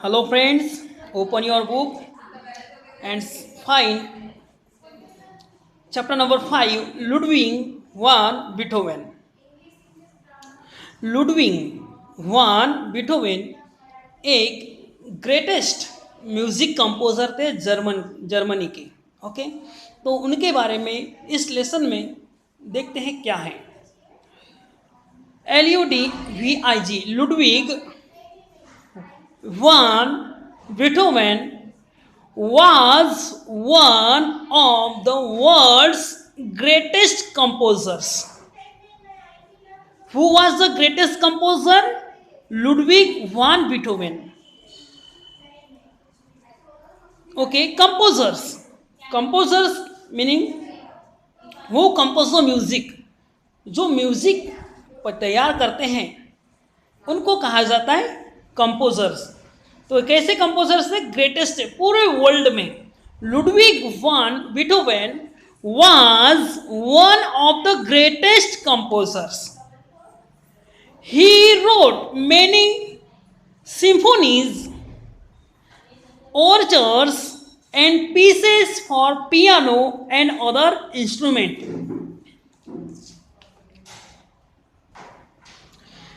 Hello friends, open your book and find chapter number 5, Ludwig van Beethoven. Ludwig van Beethoven एक greatest music composer थे Germany के। Okay, तो उनके बारे में इस लेसन में देखते हैं क्या है। LUDVIG Ludwig van Beethoven was one of the world's greatest composers. Who was the greatest composer? Ludwig van Beethoven. Okay, composers meaning who compose the music. जो म्यूजिक तैयार करते हैं उनको कहा जाता है कंपोजर्स। तो कैसे कंपोजर्स थे? ग्रेटेस्ट है पूरे वर्ल्ड में। Ludwig van Beethoven was one of the greatest composers. He wrote many symphonies, overtures and pieces for piano and other instruments.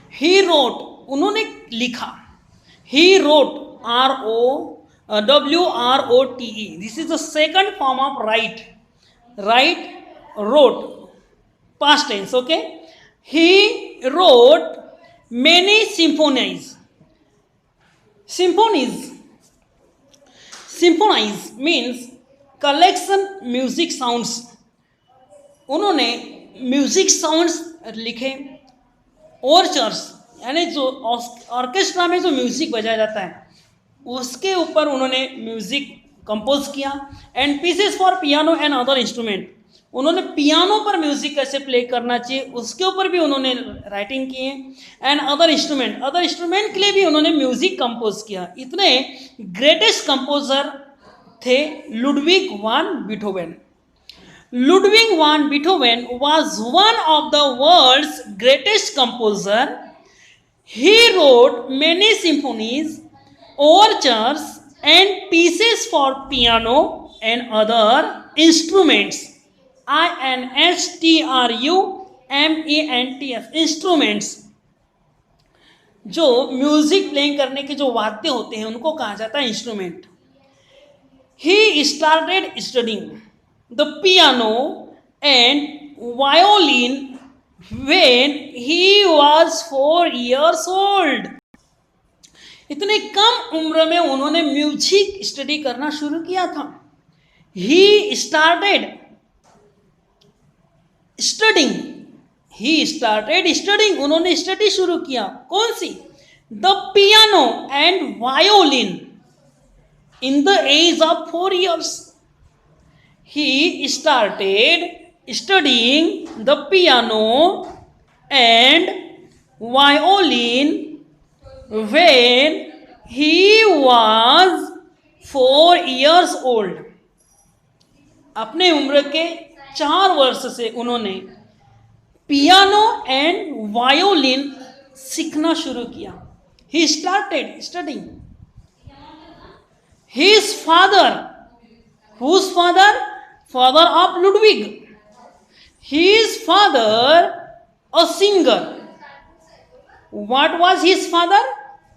He wrote, उन्होंने लिखा। He wrote, WROTE. This is the second form of write. Wrote, past tense. Okay. He wrote many symphonies. Symphonies means collection music sounds. उन्होंने music sounds लिखे। ओवरचर्स यानी जो orchestra में जो music बजाया जाता है उसके ऊपर उन्होंने म्यूजिक कंपोज किया। And pieces for piano and other instrument, उन्होंने पियानो पर म्यूजिक कैसे प्ले करना चाहिए उसके ऊपर भी उन्होंने राइटिंग किए। एंड अदर इंस्ट्रूमेंट के लिए भी उन्होंने म्यूजिक कंपोज किया। इतने ग्रेटेस्ट कंपोजर थे Ludwig van Beethoven. Ludwig van Beethoven was one of the world's greatest composer. He wrote many symphonies, overtures and pieces for piano and other instruments. INSTRUMENTS, instruments. जो music playing करने के जो वाद्य होते हैं उनको कहा जाता है instrument. He started studying the piano and violin when he was 4 years old. इतने कम उम्र में उन्होंने म्यूजिक स्टडी करना शुरू किया था। He started studying, उन्होंने स्टडी शुरू किया। कौन सी? The piano and violin in the age of 4 years. He started studying the piano and violin when he was 4 years old. अपने उम्र के 4 वर्ष से उन्होंने पियानो एंड वायोलिन सीखना शुरू किया। He started studying. His father, whose father? Father of Ludwig. His father, a singer. What was his father?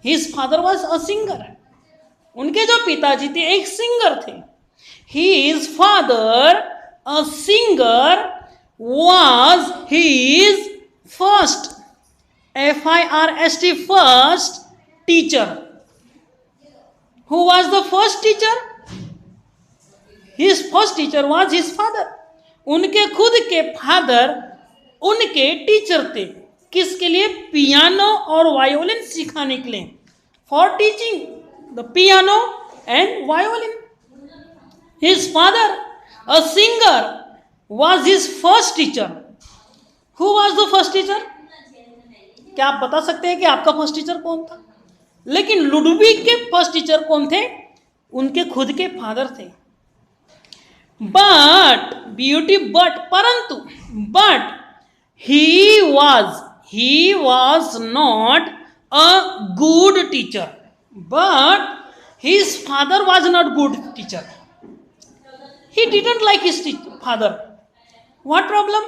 His father was a singer. उनके जो पिताजी थे एक सिंगर थे। His father, a singer, was his first, FIRST, first teacher. Who was the first teacher? His first teacher was his father. उनके खुद के father उनके टीचर थे। किसके लिए? पियानो और वायोलिन सिखाने के लिए। For teaching the piano and violin. His father, a singer, was his first teacher. Who was the first teacher? क्या आप बता सकते हैं कि आपका फर्स्ट टीचर कौन था? लेकिन लुडविग के फर्स्ट टीचर कौन थे? उनके खुद के फादर थे। but he was not a good teacher. But His father was not good teacher. He didn't like his father. What problem?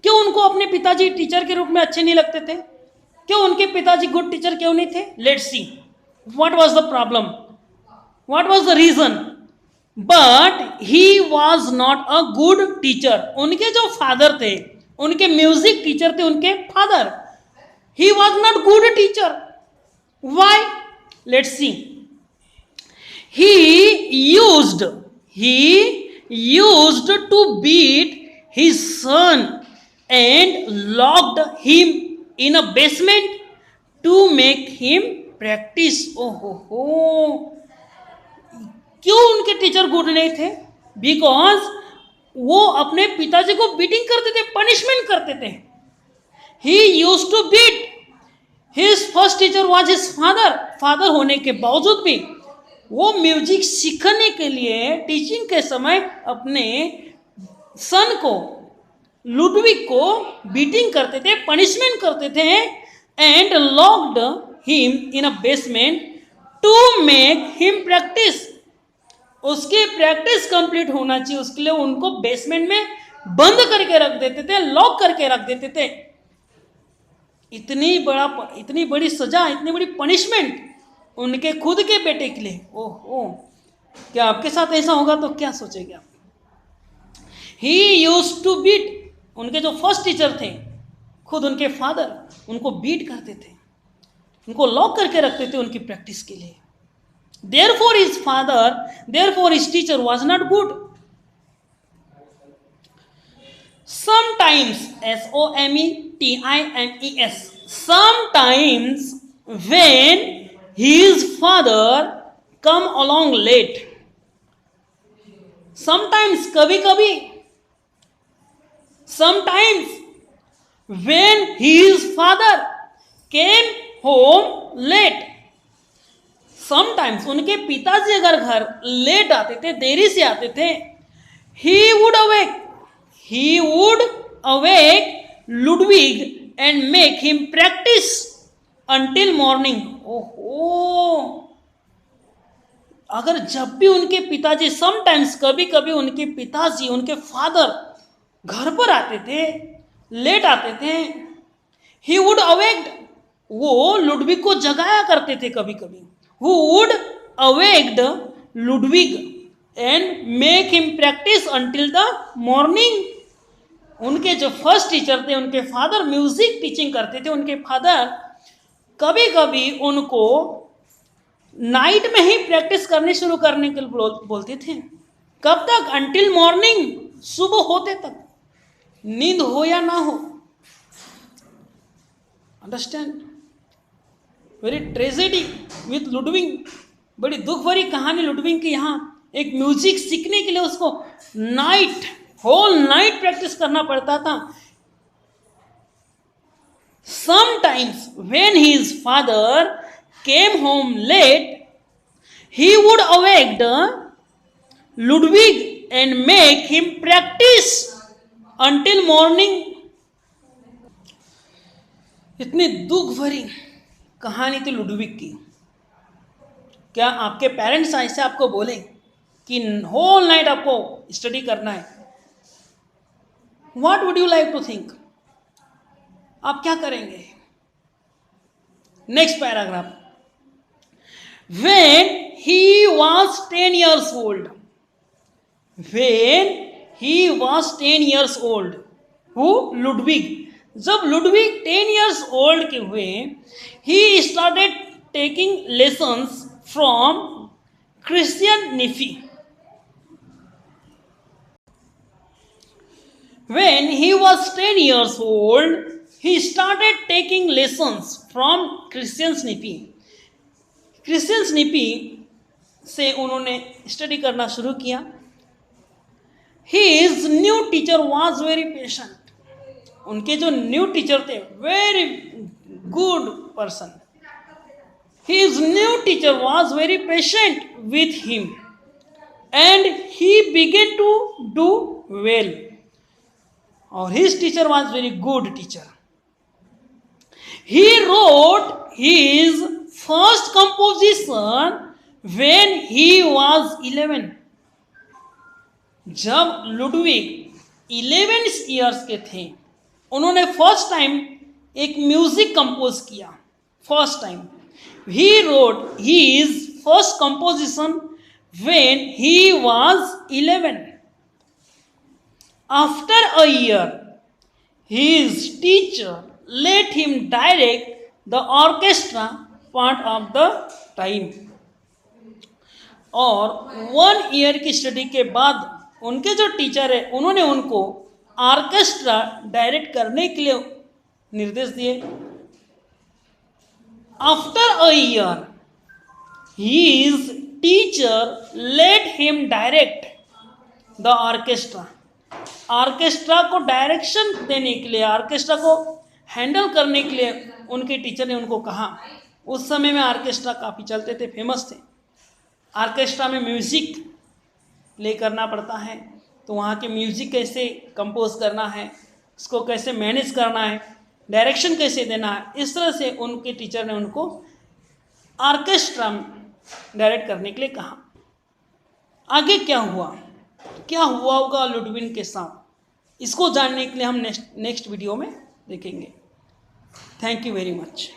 क्यों उनको अपने पिताजी टीचर के रूप में अच्छे नहीं लगते थे? क्यों उनके पिताजी गुड टीचर क्यों नहीं थे? Let's see. What was the problem? What was the reason? But he was not a good teacher. उनके जो फादर थे, उनके म्यूजिक टीचर थे, उनके father, he was not good teacher. Why? Let's see. He used to beat his son and locked him in a basement to make him practice. Oh. क्यों उनके teacher good नहीं थे? Because वो अपने पिताजी को बीटिंग करते थे, पनिशमेंट करते थे. He used to beat. His first teacher was his father होने के बावजूद भी वो म्यूजिक सीखने के लिए टीचिंग के समय अपने सन को, लुडविग को बीटिंग करते थे, पनिशमेंट करते थे. And locked him in a basement to make him practice. उसकी प्रैक्टिस कंप्लीट होना चाहिए, उसके लिए उनको बेसमेंट में बंद करके रख देते थे, लॉक करके रख देते थे. इतनी बड़ी सजा, इतनी बड़ी पनिशमेंट उनके खुद के बेटे के लिए. ओह, क्या आपके साथ ऐसा होगा तो क्या सोचेंगे आप? ही यूज टू बीट. उनके जो फर्स्ट टीचर थे, खुद उनके फादर, उनको बीट करते थे, उनको लॉक करके रखते थे उनकी प्रैक्टिस के लिए. Therefore his teacher was not good. Sometimes, SOMETIMES, sometimes when his father come along late. Sometimes, कभी sometimes when his father came home late. Sometimes उनके पिताजी अगर घर लेट आते थे, देरी से आते थे, he would awake Ludwig and make him practice until morning. ओहो, अगर जब भी उनके पिताजी, समटाइम्स कभी उनके पिताजी, उनके फादर घर पर आते थे, लेट आते थे, he would awake, वो लुडविग को जगाया करते थे कभी. Who would awake Ludwig and make him practice until the morning. उनके जो फर्स्ट टीचर थे, उनके फादर म्यूजिक टीचिंग करते थे. उनके फादर कभी उनको नाइट में ही प्रैक्टिस करनी शुरू करने के लिए बोलते थे. कब तक? अंटिल मॉर्निंग, सुबह होते तक, नींद हो या ना हो. Understand? Very tragedy with Ludwig. बड़ी दुख भरी कहानी लुडविग की. यहाँ एक म्यूजिक सीखने के लिए उसको होल नाइट प्रैक्टिस करना पड़ता था. Sometimes when his father came home late, he would awake Ludwig and make him practice until morning. इतनी दुख भरी कहानी थी लुडविग की. क्या आपके पेरेंट्स ऐसे आपको बोले कि होल नाइट आपको स्टडी करना है? What would you like to think? आप क्या करेंगे? Next paragraph. When he was 10 years old. When he was 10 years old. Who? Ludwig. जब लुडविग 10 years old के हुए, he started taking lessons from Christian Niffi. When he was 10 years old, he started taking lessons from Christian Niffi. Christian Niffi से उन्होंने study करना शुरू किया. His new teacher was very patient. उनके जो new teacher थे, very good person. His new teacher was very patient with him and he began to do well. Or his teacher was very good teacher. He wrote his first composition when he was 11, जब Ludwig 11 years के थे, उन्होंने first time एक music compose किया. First time he wrote his first composition when he was 11. After a year, his teacher let him direct the orchestra part of the time. और 1 year की study के बाद उनके जो टीचर है उन्होंने उनको ऑर्केस्ट्रा डायरेक्ट करने के लिए निर्देश दिए. After a year, his teacher let him direct the orchestra. Orchestra को डायरेक्शन देने के लिए, ऑर्केस्ट्रा को हैंडल करने के लिए उनके टीचर ने उनको कहा. उस समय में ऑर्केस्ट्रा काफ़ी चलते थे, फेमस थे. ऑर्केस्ट्रा में म्यूज़िक प्ले करना पड़ता है, तो वहाँ के म्यूज़िक कैसे कंपोज करना है, उसको कैसे मैनेज करना है, डायरेक्शन कैसे देना है, इस तरह से उनके टीचर ने उनको ऑर्केस्ट्रा डायरेक्ट करने के लिए कहा. आगे क्या हुआ होगा लुडविग के साथ, इसको जानने के लिए हम नेक्स्ट वीडियो में देखेंगे. Thank you very much.